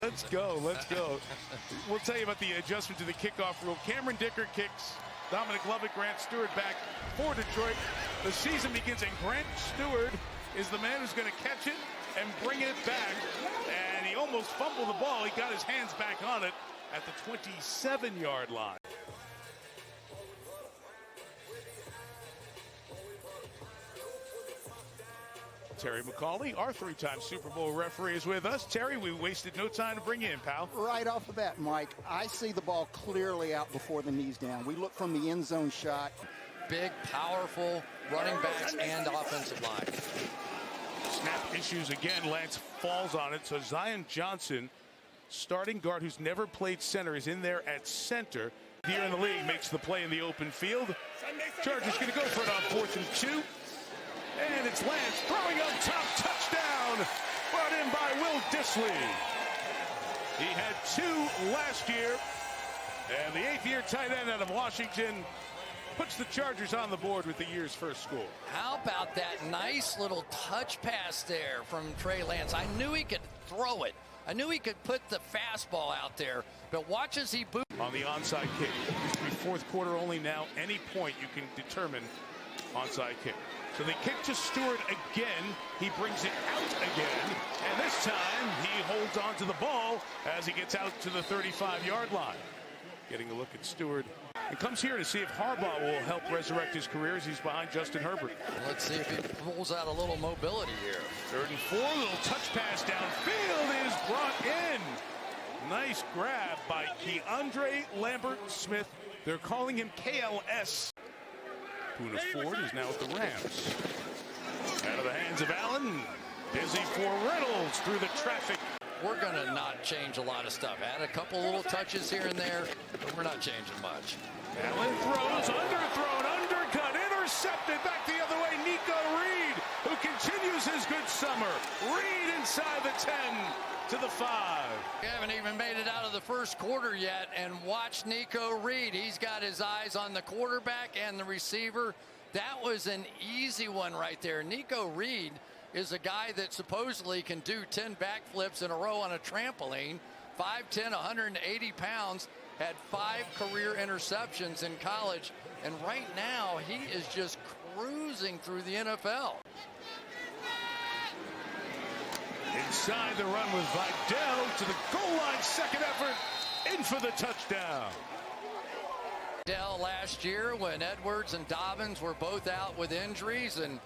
Let's go. Let's go. We'll tell you about the adjustment to the kickoff rule. Cameron Dicker kicks. Dominic Lovett, Grant Stewart back for Detroit. The season begins, and Grant Stewart is the man who's going to catch it and bring it back. And he almost fumbled the ball. He got his hands back on it at the 27-yard line. Terry McCauley, our three-time Super Bowl referee, is with us. Terry, we wasted no time to bring you in, pal. Right off the bat, Mike, I see the ball clearly out before the knees down. We look from the end zone shot. Big, powerful running backs and offensive line. Snap issues again. Lance falls on it. So Zion Johnson, starting guard who's never played center, is in there at center. Here in the league, makes the play in the open field. Chargers going to go for it on 4th and 2. And it's Lance throwing up top, touchdown, brought in by Will Dissly. He had 2 last year, and the 8th-year tight end out of Washington puts the Chargers on the board with the year's first score. How about that nice little touch pass there from Trey Lance? I knew he could throw it. I knew he could put the fastball out there, but watch as he boots. On the onside kick. Used to be 4th quarter only now. Any point you can determine onside kick. So they kick to Stewart again. He brings it out again. And this time he holds on to the ball as he gets out to the 35-yard line. Getting a look at Stewart. And comes here to see if Harbaugh will help resurrect his career as he's behind Justin Herbert. Let's see if he pulls out a little mobility here. 3rd and 4. Little touch pass downfield is brought in. Nice grab by Keandre Lambert-Smith. They're calling him KLS. Poona Ford is now with the Rams. Out of the hands of Allen. Busy for Reynolds through the traffic. We're going to not change a lot of stuff. Add a couple little touches here and there, but we're not changing much. Allen throws, underthrown, undercut, intercepted, back the other way. Nico Reed, who continues his good summer. Reed inside the 10 to the 5. We haven't even made it out of the first quarter yet, and watch Nico Reed. He's got his eyes on the quarterback and the receiver. That was an easy one right there. Nico Reed is a guy that supposedly can do 10 backflips in a row on a trampoline. 5'10", 180 pounds, had 5 career interceptions in college, and right now he is just cruising through the NFL. Inside the run with Vidal to the goal line, second effort, in for the touchdown. Vidal last year when Edwards and Dobbins were both out with injuries, and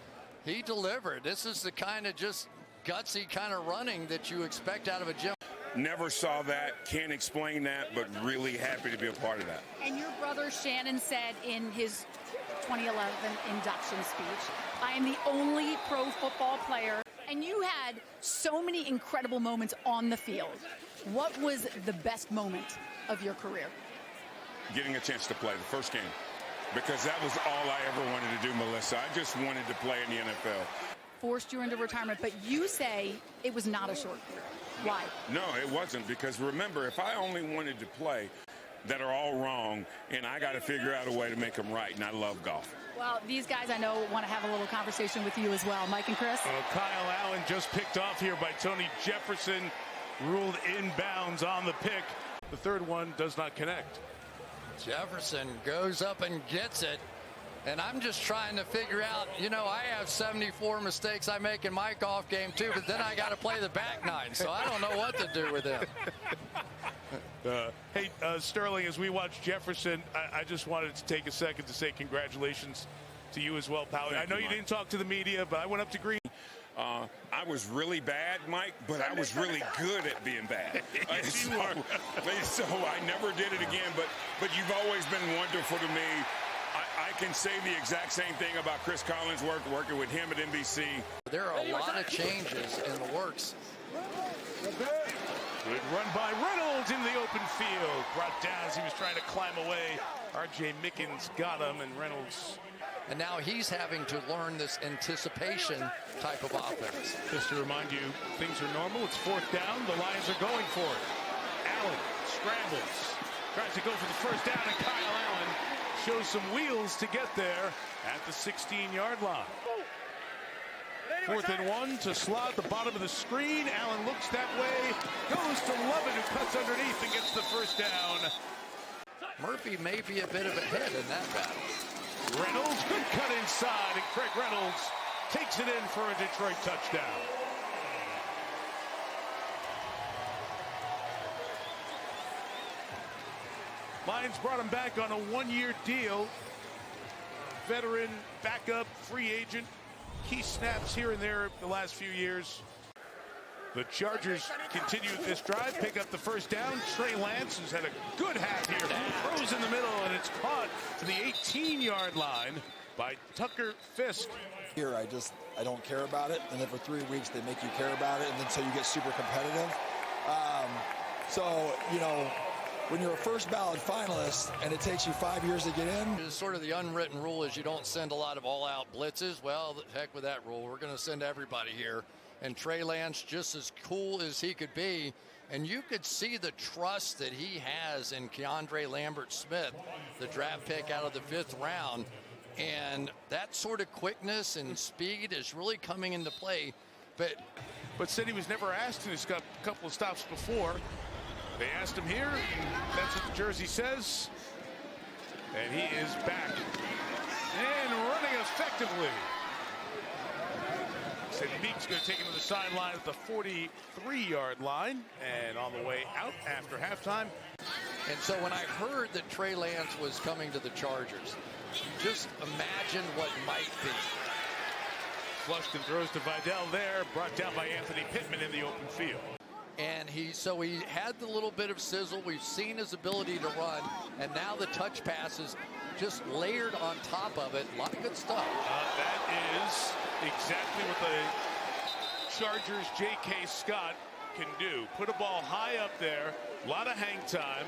he delivered. This is the kind of just gutsy kind of running that you expect out of a gym. Never saw that, can't explain that, but really happy to be a part of that. And your brother Shannon said in his 2011 induction speech, I am the only pro football player. And you had so many incredible moments on the field. What was the best moment of your career? Getting a chance to play the first game, because that was all I ever wanted to do, Melissa. I just wanted to play in the NFL. Forced you into retirement, but you say it was not a short career. Why? No, it wasn't, because remember, if I only wanted to play that are all wrong, and I got to figure out a way to make them right, and I love golf. Well, these guys I know want to have a little conversation with you as well. Mike and Chris? Kyle Allen just picked off here by Tony Jefferson, ruled inbounds on the pick. The third one does not connect. Jefferson goes up and gets it. And I'm just trying to figure out, you know, I have 74 mistakes I make in my golf game too, but then I got to play the back nine, so I don't know what to do with him. Hey, Sterling, as we watch Jefferson, I just wanted to take a second to say congratulations to you as well, pal. I know you didn't talk to the media, but I went up to Green. I was really bad, Mike, but I was really good at being bad. So I never did it again, but you've always been wonderful to me. I can say the exact same thing about Chris Collins' working with him at NBC. There are a lot of changes in the works. Good run by Reynolds in the open field. Brought down as he was trying to climb away. R.J. Mickens got him, and Reynolds. And now he's having to learn this anticipation type of offense. Just to remind you, things are normal. It's 4th down. The Lions are going for it. Allen scrambles. Tries to go for the first down, and Kyle Allen shows some wheels to get there at the 16-yard line. 4th and 1 to slot the bottom of the screen. Allen looks that way, goes to Lovett, who cuts underneath and gets the first down. Murphy may be a bit of ahead in that battle. Reynolds, good cut inside, and Craig Reynolds takes it in for a Detroit touchdown. Lions brought him back on a 1-year deal. Veteran, backup, free agent. Key snaps here and there the last few years. The Chargers continue this drive, pick up the first down. Trey Lance has had a good half here. Throws in the middle, and it's caught to the 18-yard line by Tucker Fisk. Here, I don't care about it, and then for 3 weeks they make you care about it, and then so you get super competitive. When you're a first ballot finalist and it takes you 5 years to get in. It's sort of the unwritten rule is you don't send a lot of all-out blitzes. Well, the heck with that rule. We're going to send everybody here. And Trey Lance, just as cool as he could be, and you could see the trust that he has in Keandre Lambert-Smith, the draft pick out of the 5th round. And that sort of quickness and speed is really coming into play. But said he was never asked, and he's got a couple of stops before. They asked him here. That's what the jersey says. And he is back and running effectively. Said Meek's going to take him to the sideline at the 43-yard line and on the way out after halftime. And so when I heard that Trey Lance was coming to the Chargers, just imagine what might be. Flushed and throws to Vidal there, brought down by Anthony Pittman in the open field. And he had the little bit of sizzle. We've seen his ability to run, and now the touch passes just layered on top of it. A lot of good stuff. That is exactly what the Chargers' J.K. Scott can do. Put a ball high up there, a lot of hang time.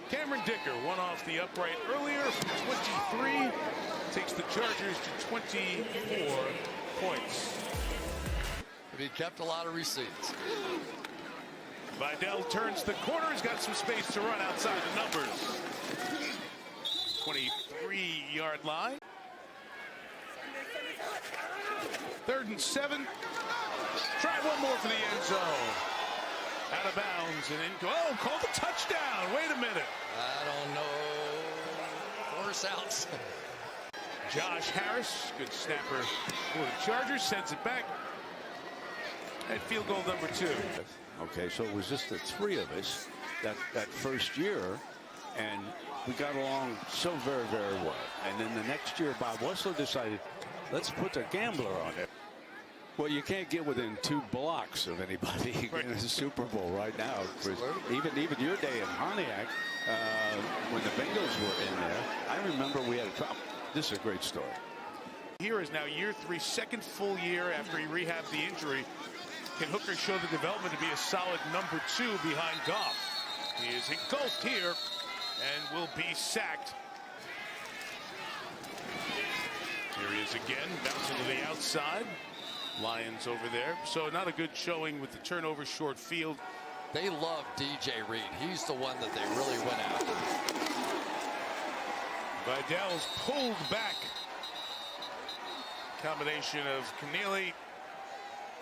Cameron Dicker won off the upright earlier from 23, takes the Chargers to 24 points. But he kept a lot of receipts. Vidal turns the corner. He's got some space to run outside the numbers. 23-yard line. 3rd and 7. Try one more for the end zone. Out of bounds and in. Oh, called a touchdown. Wait a minute. I don't know. Force outs. Josh Harris, good snapper for the Chargers, sends it back. At field goal number 2. Okay, so it was just the 3 of us that first year, and we got along so very, very well. And then the next year, Bob Wessler decided, let's put a gambler on it. Well, you can't get within 2 blocks of anybody in the Super Bowl right now. Even your day in Pontiac, when the Bengals were in there, I remember we had a problem. This is a great story. Here is now year 3, second full year after he rehabbed the injury. Can Hooker show the development to be a solid number 2 behind Goff? He is engulfed here and will be sacked. Here he is again, bouncing to the outside. Lions over there. So not a good showing with the turnover, short field. They love DJ Reed. He's the one that they really went after. Vidal's pulled back. Combination of Keneally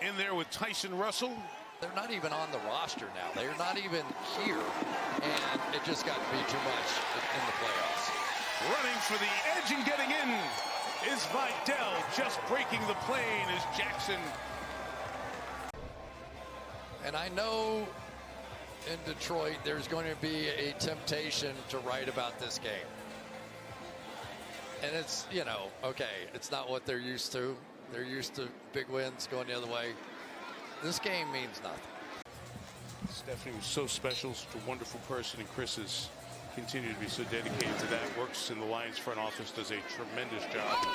in there with Tyson Russell. They're not even on the roster now. They're not even here. And it just got to be too much in the playoffs. Running for the edge and getting in is Vidal. Just breaking the plane is Jackson. And I know in Detroit there's going to be a temptation to write about this game. And it's, okay, it's not what they're used to. They're used to big wins going the other way. This game means nothing. Stephanie was so special, such a wonderful person, and Chris has continued to be so dedicated to that. Works in the Lions front office, does a tremendous job.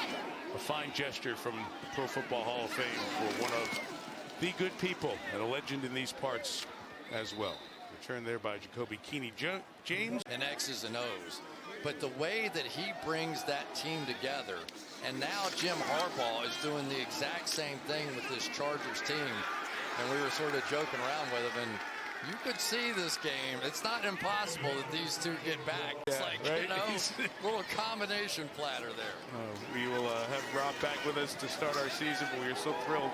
A fine gesture from the Pro Football Hall of Fame for one of the good people and a legend in these parts as well. Returned there by Jacoby Keeney-James. And X's and O's. But the way that he brings that team together, and now Jim Harbaugh is doing the exact same thing with this Chargers team. And we were sort of joking around with him, and You could see this game. It's not impossible that these two get back. It's Yeah, like, right? you know, little combination platter there. We will have Rob back with us to start our season, but we are so thrilled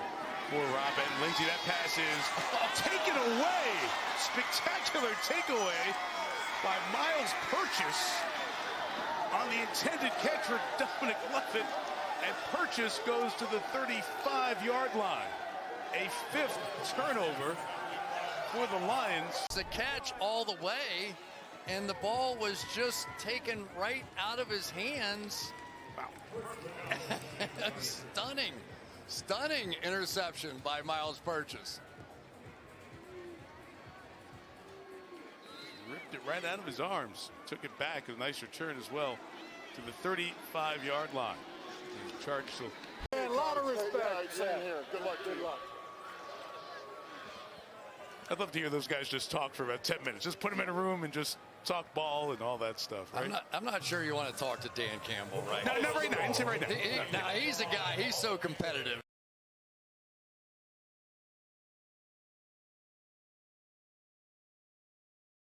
for Rob. And Lindsay, that pass is taken away. Spectacular takeaway by Miles Purchase on the intended catch for Dominic Lovett. And Purchase goes to the 35-yard line. A 5th turnover for the Lions. It's a catch all the way, and the ball was just taken right out of his hands. Wow. Stunning interception by Miles Purchase. Ripped it right out of his arms. Took it back. A nice return as well to the 35-yard line. And Chargers will. A lot of respect. Same here. Good luck to you. I'd love to hear those guys just talk for about 10 minutes. Just put them in a room and just talk ball and all that stuff, right? I'm not sure you want to talk to Dan Campbell right No, now. not right now. I didn't say right now. Now, he's a guy, he's so competitive.